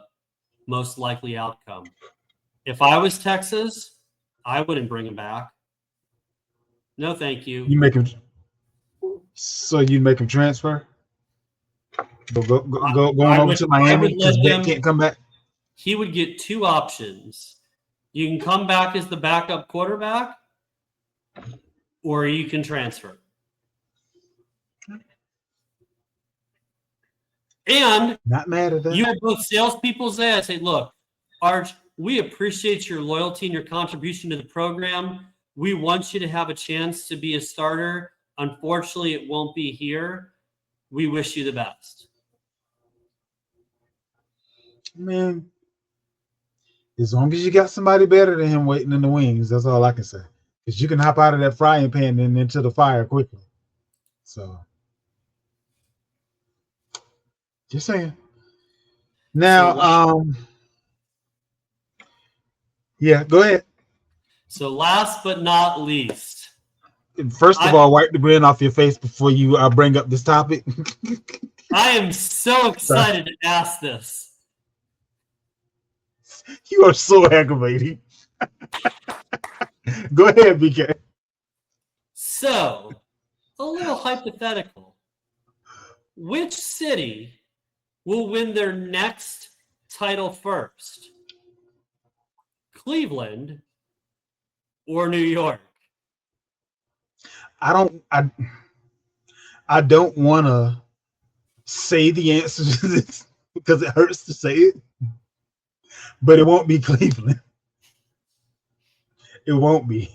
most likely outcome. If I was Texas, I wouldn't bring him back. No, thank you. You make him. So you make him transfer. Go on over to Miami because Ben can't come back. He would get two options. You can come back as the backup quarterback, or you can transfer. And not mad at that. You have both salespeople say, I say, look, Arch, we appreciate your loyalty and your contribution to the program. We want you to have a chance to be a starter. Unfortunately, it won't be here. We wish you the best. Man, as long as you got somebody better than him waiting in the wings, that's all I can say. Because you can hop out of that frying pan and into the fire quickly. So, just saying. Now, yeah, go ahead. So, last but not least, first of all, wipe the grin off your face before you bring up this topic. I am so excited to ask this. You are so aggravating. Go ahead, BK. So, a little hypothetical. Which city will win their next title first? Cleveland or New York? I don't want to say the answer to this because it hurts to say it, but it won't be Cleveland. It won't be.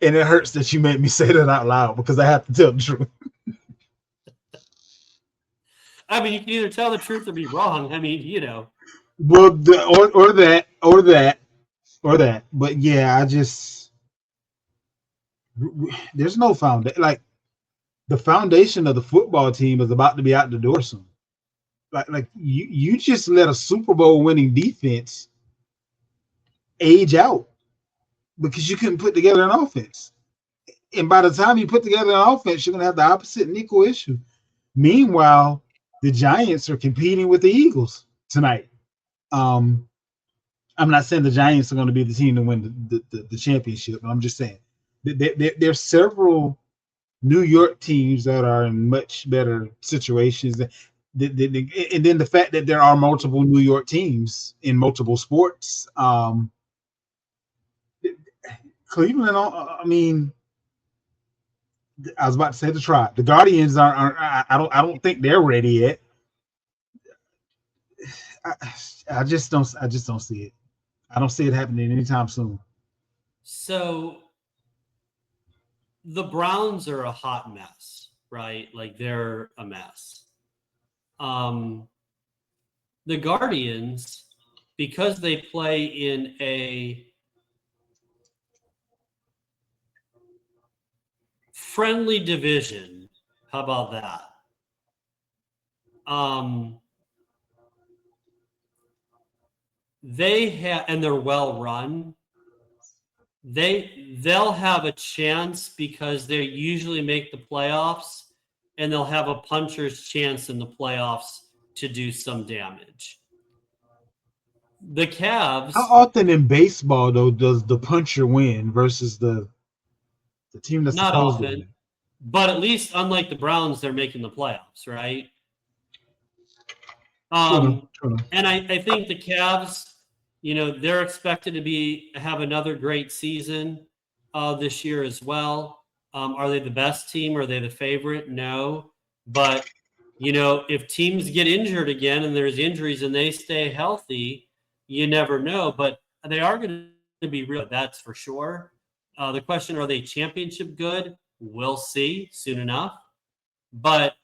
And it hurts that you made me say that out loud because I have to tell the truth. I mean, you can either tell the truth or be wrong. I mean, you know. Well, or that. But yeah, there's no foundation. Like, the foundation of the football team is about to be out the door soon. Like you just let a Super Bowl winning defense age out because you couldn't put together an offense. And by the time you put together an offense, you're gonna have the opposite and equal issue. Meanwhile, the Giants are competing with the Eagles tonight. I'm not saying the Giants are going to be the team to win the championship, but I'm just saying there's several New York teams that are in much better situations. And then the fact that there are multiple New York teams in multiple sports, Cleveland. I mean, I was about to say the Tribe. The Guardians aren't. I don't think they're ready yet. I, I just don't. I just don't see it. I don't see it happening anytime soon. So the Browns are a hot mess, right? Like they're a mess. Um, the Guardians, because they play in a friendly division, how about that? They have, and they're well run. They'll have a chance because they usually make the playoffs, and they'll have a puncher's chance in the playoffs to do some damage. The Cavs. How often in baseball though does the puncher win versus the team that's Not supposed to often, win? but at least unlike the Browns, they're making the playoffs, right? True. And I think the Cavs, they're expected to have another great season this year as well. Are they the best team? Are they the favorite? No. But, if teams get injured again and there's injuries and they stay healthy, you never know. But they are going to be real. That's for sure. The question, are they championship good? We'll see soon enough. But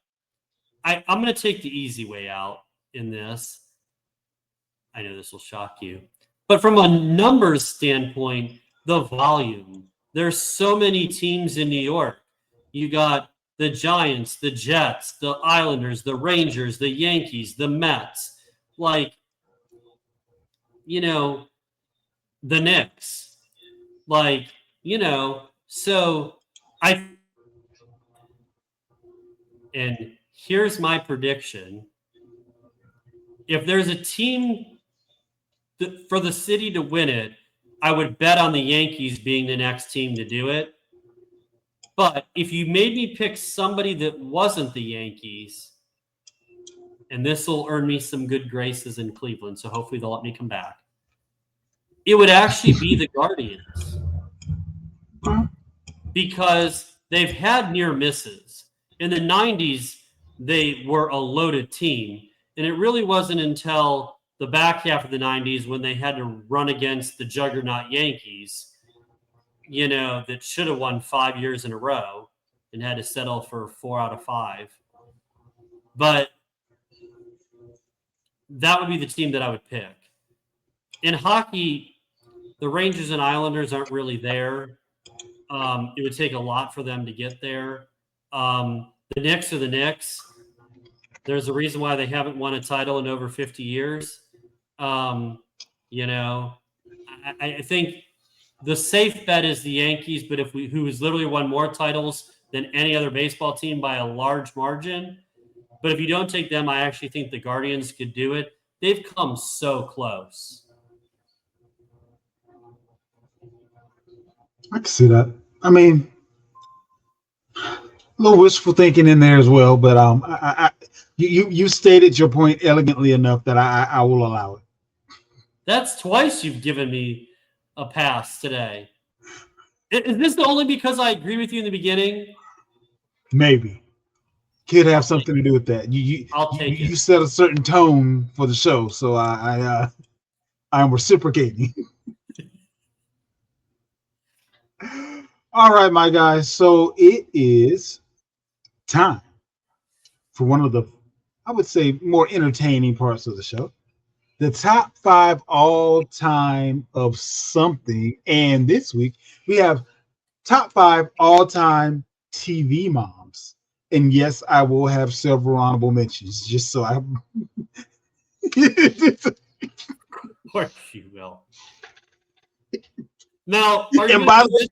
I'm going to take the easy way out in this. I know this will shock you. But from a numbers standpoint, the volume, there's so many teams in New York. You got the Giants, the Jets, the Islanders, the Rangers, the Yankees, the Mets, the Knicks. So and here's my prediction. If there's a team for the city to win it, I would bet on the Yankees being the next team to do it. But if you made me pick somebody that wasn't the Yankees, and this will earn me some good graces in Cleveland, so hopefully they'll let me come back, it would actually be the Guardians. Because they've had near misses. In the 90s, they were a loaded team. And it really wasn't until the back half of the 90s when they had to run against the juggernaut Yankees, that should have won 5 years in a row and had to settle for 4 out of 5. But that would be the team that I would pick. In hockey, the Rangers and Islanders aren't really there. It would take a lot for them to get there. The Knicks are the Knicks. There's a reason why they haven't won a title in over 50 years. I think the safe bet is the Yankees, but who has literally won more titles than any other baseball team by a large margin. But if you don't take them, I actually think the Guardians could do it. They've come so close. I can see that. I mean, a little wishful thinking in there as well, but you stated your point elegantly enough that I will allow it. That's twice you've given me a pass today. Is this only because I agree with you in the beginning? Maybe. Could have something to do with that. You set a certain tone for the show, so I'm reciprocating. All right, my guys. So it is time for one of the, I would say, more entertaining parts of the show. The top 5 all-time of something. And this week, we have top 5 all-time TV moms. And yes, I will have several honorable mentions, just so I... Of course you will. Now, and by the way,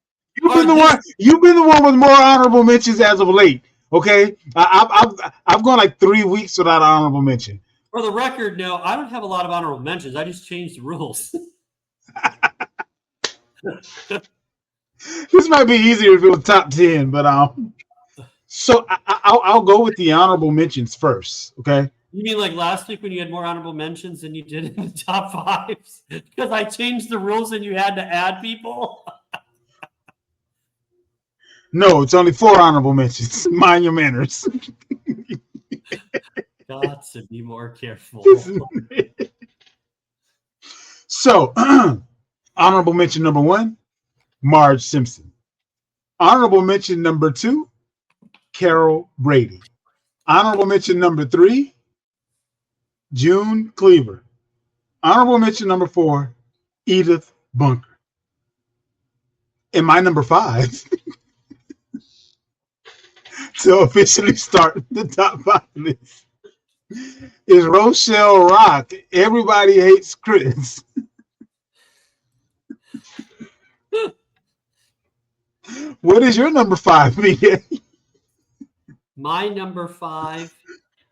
you've been the one with more honorable mentions as of late. Okay, I've gone like 3 weeks without an honorable mention. For the record, no, I don't have a lot of honorable mentions. I just changed the rules. This might be easier if it was top 10, but so I'll go with the honorable mentions first. Okay. You mean like last week when you had more honorable mentions than you did in the top 5s? Because I changed the rules and you had to add people? No, it's only 4 honorable mentions. Mind your manners. Got to be more careful. So, honorable mention number 1, Marge Simpson. Honorable mention number 2, Carol Brady. Honorable mention number 3, June Cleaver. Honorable mention number 4, Edith Bunker. And my number 5 to officially start the top 5 list is Rochelle Rock. Everybody hates Chris. What is your number 5, BA? My number 5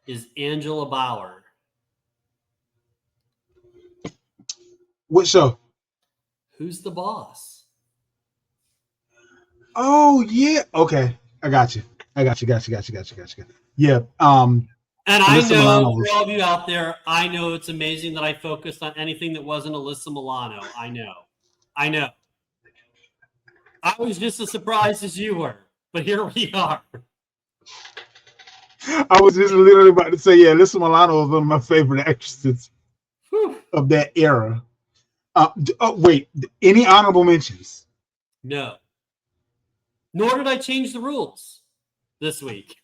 is Angela Bauer. What show? Who's the boss? Oh yeah. Okay. I got you. Got you. Yeah. And I Alyssa know Milano for all of you out there, I know it's amazing that I focused on anything that wasn't Alyssa Milano. I know. I was just as surprised as you were, but here we are. I was just literally about to say, yeah, Alyssa Milano was one of my favorite actresses of that era. Wait, any honorable mentions? No. Nor did I change the rules this week.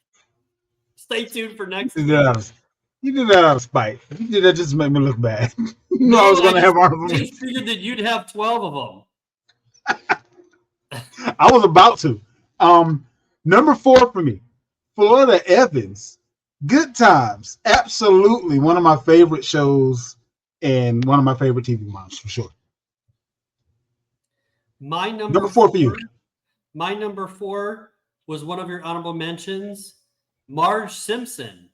Stay tuned for next week. You did that out of spite. You did that just to make me look bad. I was going to have honorable mentions. I just figured that you'd have 12 of them. I was about to. Number 4 for me, Florida Evans. Good Times. Absolutely one of my favorite shows and one of my favorite TV moms for sure. My number 4 for you. My number 4 was one of your honorable mentions, Marge Simpson.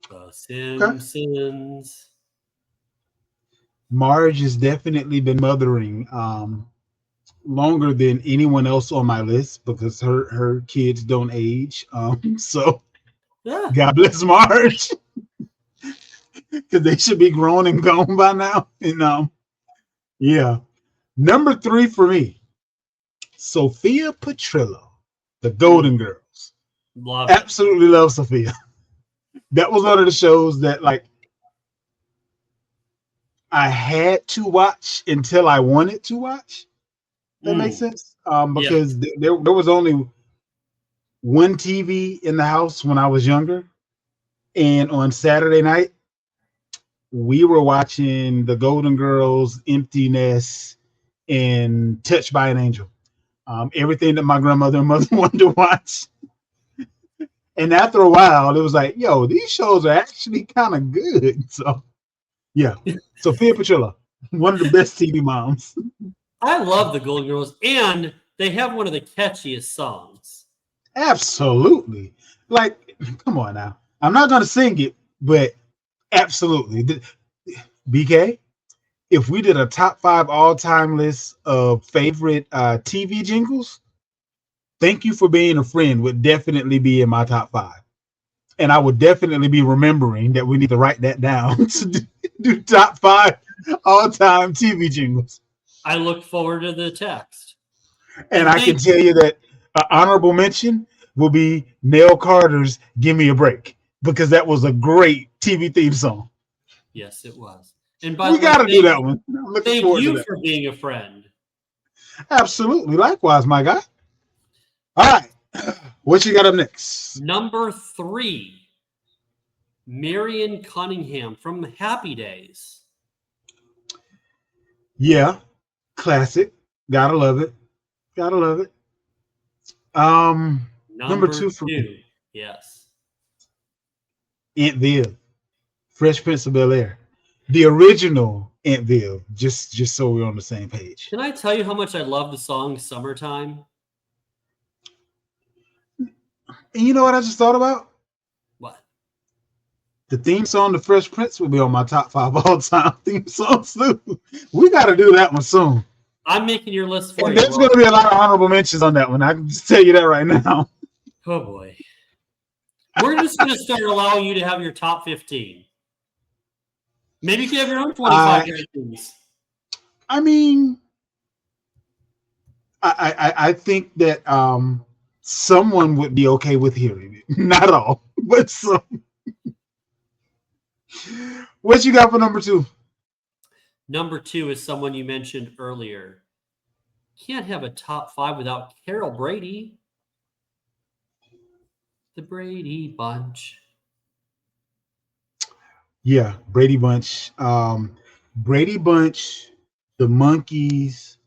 The Simpsons. Okay. Marge has definitely been mothering longer than anyone else on my list because her kids don't age. So God bless Marge. Because they should be grown and gone by now. And yeah. Number 3 for me, Sophia Petrillo, The Golden Girls. Absolutely love Sophia. That was one of the shows that like I had to watch until I wanted to watch. That makes sense. Because there was only one TV in the house when I was younger. And on Saturday night, we were watching The Golden Girls, Empty Nest, and Touched by an Angel. Everything that my grandmother and mother wanted to watch. And after a while, it was like, yo, these shows are actually kind of good. So, yeah. Sophia Petrillo, one of the best TV moms. I love the Golden Girls, and they have one of the catchiest songs. Absolutely. Like, come on now. I'm not going to sing it, but absolutely. BK, if we did a top 5 all-time list of favorite TV jingles, Thank You for Being a Friend would definitely be in my top 5. And I would definitely be remembering that we need to write that down to do top 5 all-time TV jingles. I look forward to the text. And I can tell you that honorable mention will be Nell Carter's Give Me a Break, because that was a great TV theme song. Yes, it was. And by we got to do that one. Thank you for being a friend. Absolutely. Likewise, my guy. All right. What you got up next? Number 3, Marion Cunningham from Happy Days. Yeah. Classic. Gotta love it. Number 2 for me. Yes. Aunt Viv. Fresh Prince of Bel-Air. The original Aunt Viv, just so we're on the same page. Can I tell you how much I love the song Summertime? And you know what I just thought about? What? The theme song to Fresh Prince will be on my top 5 all-time theme songs too. We got to do that one soon. I'm making your list for you. There's going to be a lot of honorable mentions on that one. I can just tell you that right now. Oh, boy. We're just going to start allowing you to have your top 15. Maybe you can have your own 25 rankings. I mean, I think that someone would be okay with hearing it. Not all, but some. What you got for number 2? Number 2 is someone you mentioned earlier. Can't have a top 5 without Carol Brady. The Brady Bunch. Yeah, Brady Bunch. Brady Bunch, The Monkeys.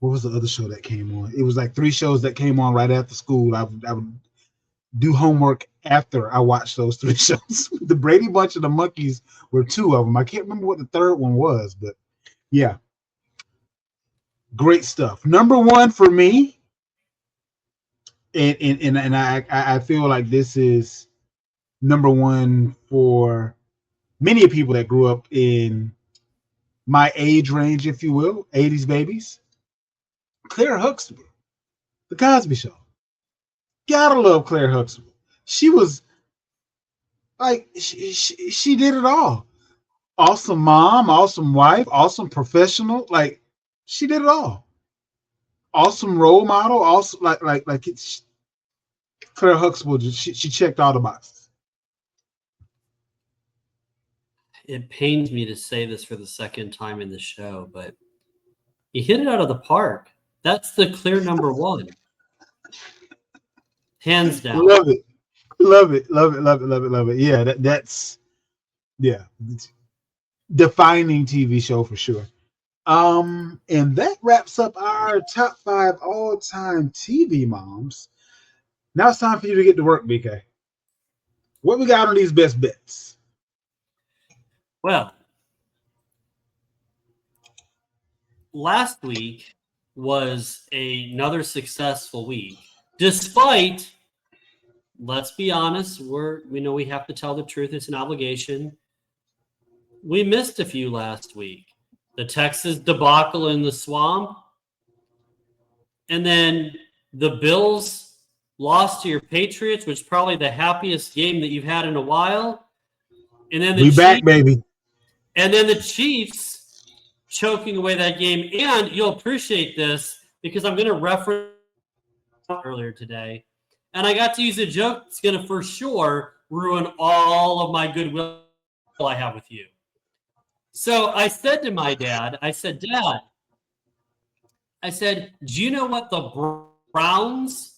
What was the other show that came on? It was like 3 shows that came on right after school. I would do homework after I watched those 3 shows. The Brady Bunch and The Monkeys were 2 of them. I can't remember what the third one was, but yeah. Great stuff. Number 1 for me, and I feel like this is number 1 for many people that grew up in my age range, if you will, 80s babies. Claire Huxtable, The Cosby Show. Gotta love Claire Huxtable. She was like, she did it all. Awesome mom, awesome wife, awesome professional. Like, she did it all. Awesome role model. Also, like it's Claire Huxtable. She checked all the boxes. It pains me to say this for the second time in the show, but you hit it out of the park. That's the clear number 1. Hands down. Love it. Love it. Love it. Love it. Love it. Love it. Yeah, that's defining TV show for sure. And that wraps up our top 5 all-time TV moms. Now it's time for you to get to work, BK. What we got on these best bets? Well, last week was another successful week. Despite, let's be honest, we know we have to tell the truth. It's an obligation. We missed a few last week. The Texas debacle in the swamp. And then the Bills lost to your Patriots, which is probably the happiest game that you've had in a while. And then We back, baby. And then the Chiefs choking away that game. And you'll appreciate this because I'm going to reference earlier today. And I got to use a joke that's going to for sure ruin all of my goodwill I have with you. So I said to my dad, I said, Dad, do you know what the Browns,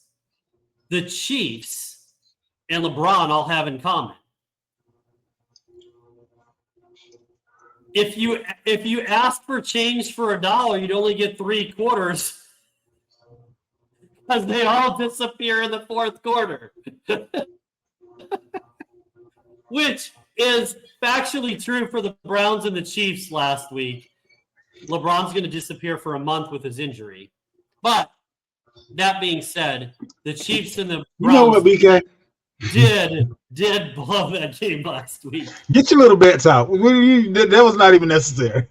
the Chiefs, and LeBron all have in common? If you ask for change for $1, you'd only get 3 quarters because they all disappear in the 4th quarter. Which is factually true for the Browns and the Chiefs last week. LeBron's going to disappear for a month with his injury. But that being said, the Chiefs and the Browns, you know what, BK? did blow that game last week. Get your little bets out. That was not even necessary.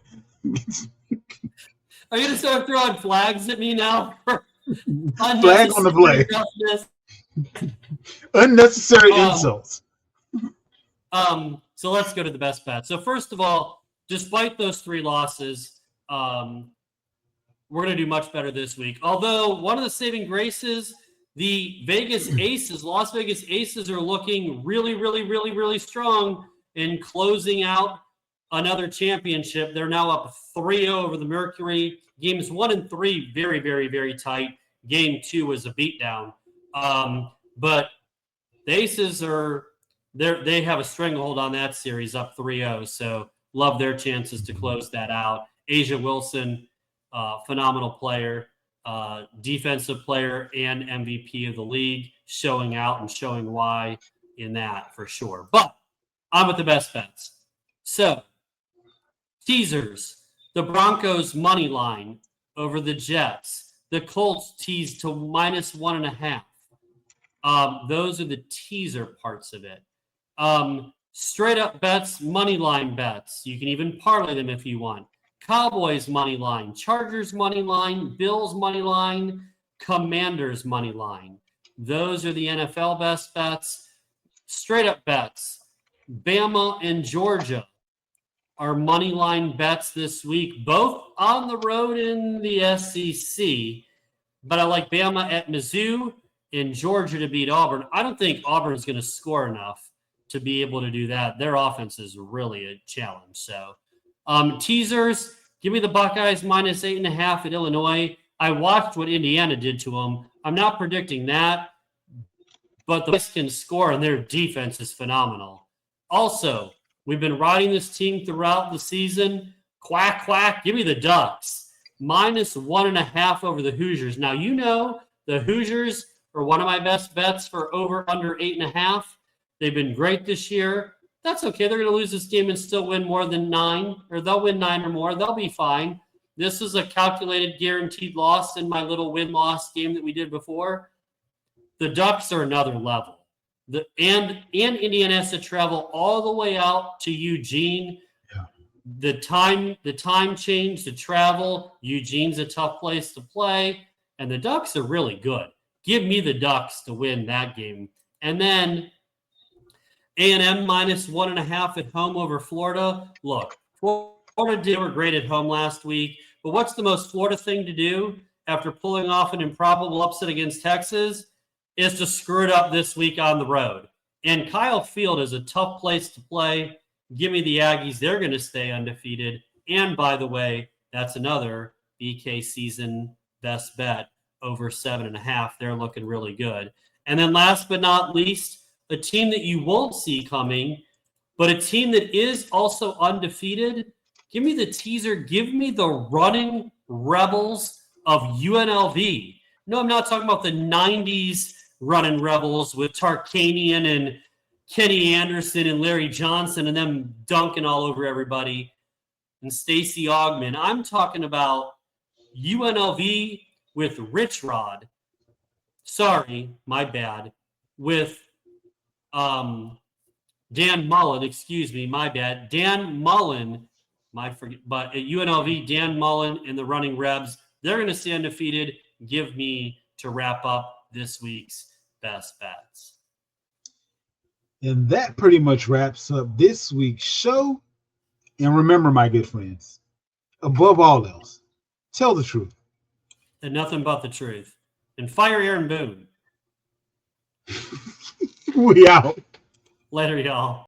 Are you going to start throwing flags at me now? Flag on the play. Unnecessary insults. So let's go to the best bet. So first of all, despite those 3 losses, we're going to do much better this week. Although one of the saving graces, the Las Vegas Aces are looking really, really, really, really strong in closing out another championship. They're now up 3-0 over the Mercury. Games 1 and 3, very, very, very tight. Game 2 was a beatdown. But the Aces they have a stranglehold on that series, up 3-0. So love their chances to close that out. Asia Wilson, phenomenal player, defensive player, and MVP of the league, showing out and showing why in that for sure. But I'm with the best bets. So teasers: the Broncos money line over the Jets. The Colts teased to -1.5. Those are the teaser parts of it. Straight up bets, money line bets. You can even parlay them if you want. Cowboys money line, Chargers money line, Bills money line, Commanders money line. Those are the NFL best bets. Straight up bets. Bama and Georgia are money line bets this week, both on the road in the SEC. But I like Bama at Mizzou and Georgia to beat Auburn. I don't think Auburn is going to score enough to be able to do that. Their offense is really a challenge. So teasers, give me the Buckeyes minus 8.5 at Illinois. I watched what Indiana did to them. I'm not predicting that, but the Buckeyes can score and their defense is phenomenal. Also, we've been riding this team throughout the season. Quack, quack, give me the Ducks. Minus 1.5 over the Hoosiers. Now, you know the Hoosiers are one of my best bets for over under 8.5. They've been great this year. That's okay. They're going to lose this game and still win more than 9, or they'll win 9 or more. They'll be fine. This is a calculated, guaranteed loss in my little win-loss game that we did before. The Ducks are another level. And Indiana has to travel all the way out to Eugene. Yeah. The time change to travel. Eugene's a tough place to play, and the Ducks are really good. Give me the Ducks to win that game. And then A&M minus 1.5 at home over Florida. Look, Florida were great at home last week, but what's the most Florida thing to do after pulling off an improbable upset against Texas is to screw it up this week on the road. And Kyle Field is a tough place to play. Give me the Aggies. They're going to stay undefeated. And by the way, that's another BK season best bet over 7.5. They're looking really good. And then last but not least, a team that you won't see coming, but a team that is also undefeated. Give me the teaser. Give me the running Rebels of UNLV. No, I'm not talking about the 90s running Rebels with Tarkanian and Kenny Anderson and Larry Johnson and them dunking all over everybody and Stacey Augman. I'm talking about UNLV with Rich Rod. Sorry, my bad. With Dan Mullen, excuse me, my bad. Dan Mullen, but at UNLV, Dan Mullen and the running Rebs, they're going to stay undefeated. Give me to wrap up this week's best bets. And that pretty much wraps up this week's show. And remember, my good friends, above all else, tell the truth. And nothing but the truth. And fire Aaron Boone. We out. Later, y'all.